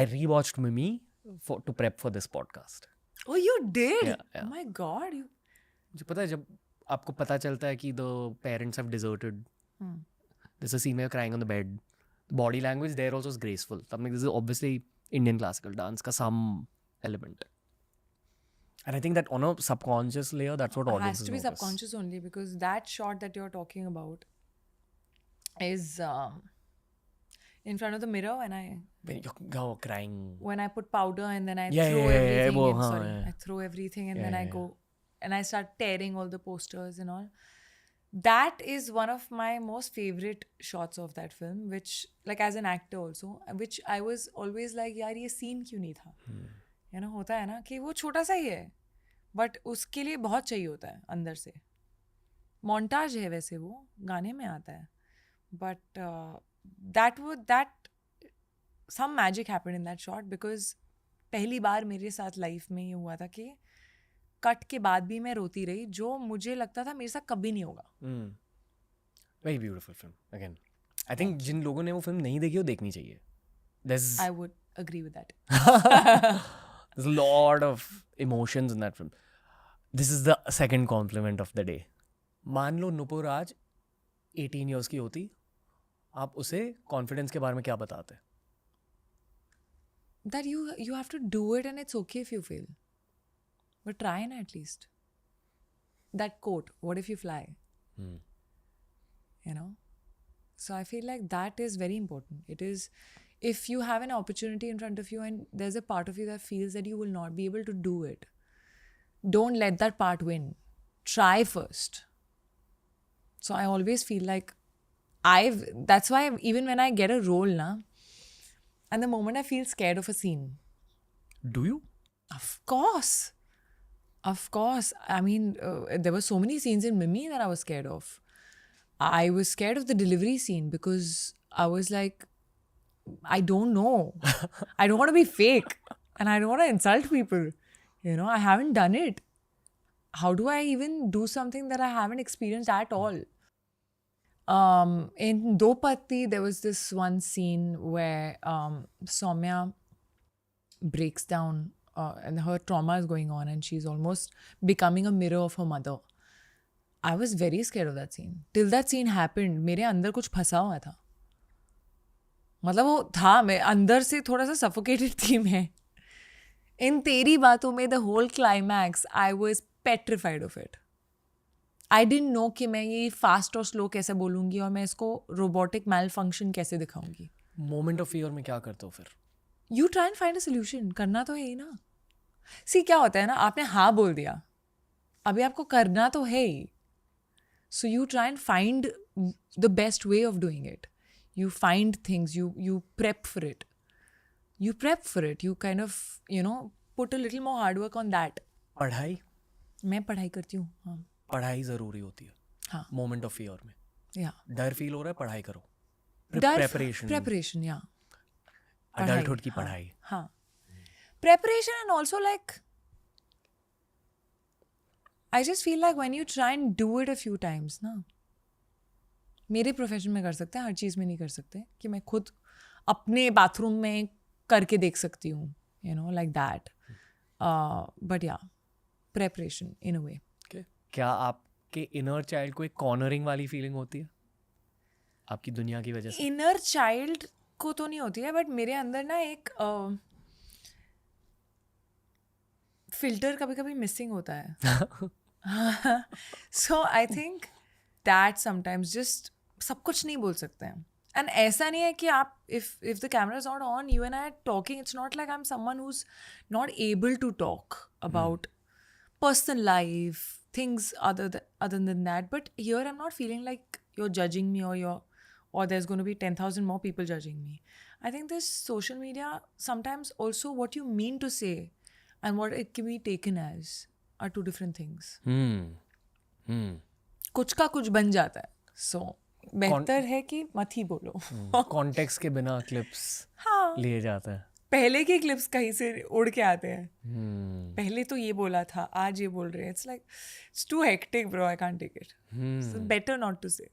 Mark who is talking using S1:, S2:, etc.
S1: I rewatched Mimi to prep for this podcast.
S2: Oh, you did?
S1: Yeah.
S2: Oh my God.
S1: मुझे पता है जब आपको पता चलता है कि the parents have deserted. There's a scene where you're crying on the bed. The body language there also is graceful. I'm like, this is obviously Indian classical dance का some element. And I think that on a subconscious layer, that's what
S2: It
S1: audiences
S2: has to be
S1: notice.
S2: subconscious only, because that shot that you're talking about is in front of the mirror
S1: When you're crying.
S2: when I put powder and then I
S1: Yeah,
S2: throw
S1: yeah, yeah,
S2: everything
S1: वो,
S2: in.
S1: हाँ,
S2: Sorry,
S1: yeah.
S2: I throw everything and
S1: Yeah,
S2: then I
S1: yeah,
S2: go and I start tearing all the posters and all. That is one of my most favorite shots of that film, which, like, as an actor also, which I was always like, यार ये scene क्यों नहीं था? You know, होता है ना कि वो छोटा सा ही है, but उसके लिए बहुत चाहिए होता है अंदर से. Montage है वैसे, वो गाने में आता है, but that some magic happened in that shot, because पहली बार मेरे साथ लाइफ में ये हुआ था कि कट के बाद भी मैं रोती रही, जो मुझे लगता था मेरे साथ कभी नहीं होगा.
S1: Very beautiful film. Again, I think जिन लोगों ने वो फिल्म नहीं देखी वो देखनी चाहिए. There's
S2: I would agree with that.
S1: there's a lot of emotions in that film. This is the second compliment of the day. मान लो नुपुर आज 18 years की होती, आप उसे कॉन्फिडेंस के बारे में क्या बताते?
S2: That you have to do it and it's okay if you fail. But try and at least. That quote, what if you fly? You know? So I feel like that is very important. It is, if you have an opportunity in front of you and there's a part of you that feels that you will not be able to do it, don't let that part win. Try first. So I always feel like that's why even when I get a role na, and the moment I feel scared of a scene.
S1: Do you?
S2: Of course. I mean, there were so many scenes in Mimi that I was scared of. I was scared of the delivery scene because I was like, I don't know. I don't want to be fake. And I don't want to insult people. You know, I haven't done it. How do I even do something that I haven't experienced at all? In Dopatti, there was this one scene where Soumya breaks down and her trauma is going on and she's almost becoming a mirror of her mother. I was very scared of that scene. Till that scene happened, मेरे अंदर कुछ फंसा हुआ था. मतलब वो था, मैं अंदर से थोड़ा सा suffocated थी मैं. In तेरी बातों में, the whole climax, I was petrified of it. I didn't know कि मैं ये fast और slow कैसे बोलूँगी और मैं इसको robotic malfunction कैसे दिखाऊँगी.
S1: Moment of fear में क्या करते हो फिर?
S2: You try and find a solution. करना तो है ही ना. See, क्या होता है ना, आपने हाँ बोल दिया, अभी आपको करना तो है ही. So you try and find the best way of doing it. You find things, you prep for it. You prep for it. You kind of, you know, put a little more hard work on that.
S1: पढ़ाई?
S2: मैं पढ़ाई करती हूँ. हाँ.
S1: पढ़ाई ज़रूरी होती है.
S2: हाँ.
S1: Moment of fear में.
S2: Yeah.
S1: डर फील हो रहा है, पढ़ाई करो.
S2: Preparation, yeah.
S1: Adulthood की पढ़ाई.
S2: हाँ. Preparation, and also like, I just feel like when you try and do it a few times ना, मेरे प्रोफेशन में कर सकते हैं, हर चीज़ में नहीं कर सकते कि मैं खुद अपने बाथरूम में करके देख सकती हूँ, you know, like that. But yeah, preparation in a way.
S1: Okay. क्या आपके inner child को एक cornering वाली feeling होती है आपकी दुनिया की वजह से?
S2: Inner child को तो नहीं होती है, but मेरे अंदर ना एक फिल्टर कभी कभी मिसिंग होता है. So I think that sometimes just सब कुछ नहीं बोल सकते हैं. And ऐसा नहीं है कि आप if the camera is not on, you and I are talking, it's not like I'm someone who's not able to talk about personal life, things other than that. But here I'm not feeling like you're judging me or there's going to be 10,000 more people judging me. I think this social media, sometimes also what you mean to say and what it can be taken as are two different things. कुछ का कुछ बन जाता है. So बेहतर है कि मत ही बोलो.
S1: Context के बिना clips लिए जाता है.
S2: पहले के clips कहीं से उड़ के आते हैं. पहले तो ये बोला था, आज ये बोल रहे हैं. It's like, it's too hectic, bro. I can't take it. So better not to say.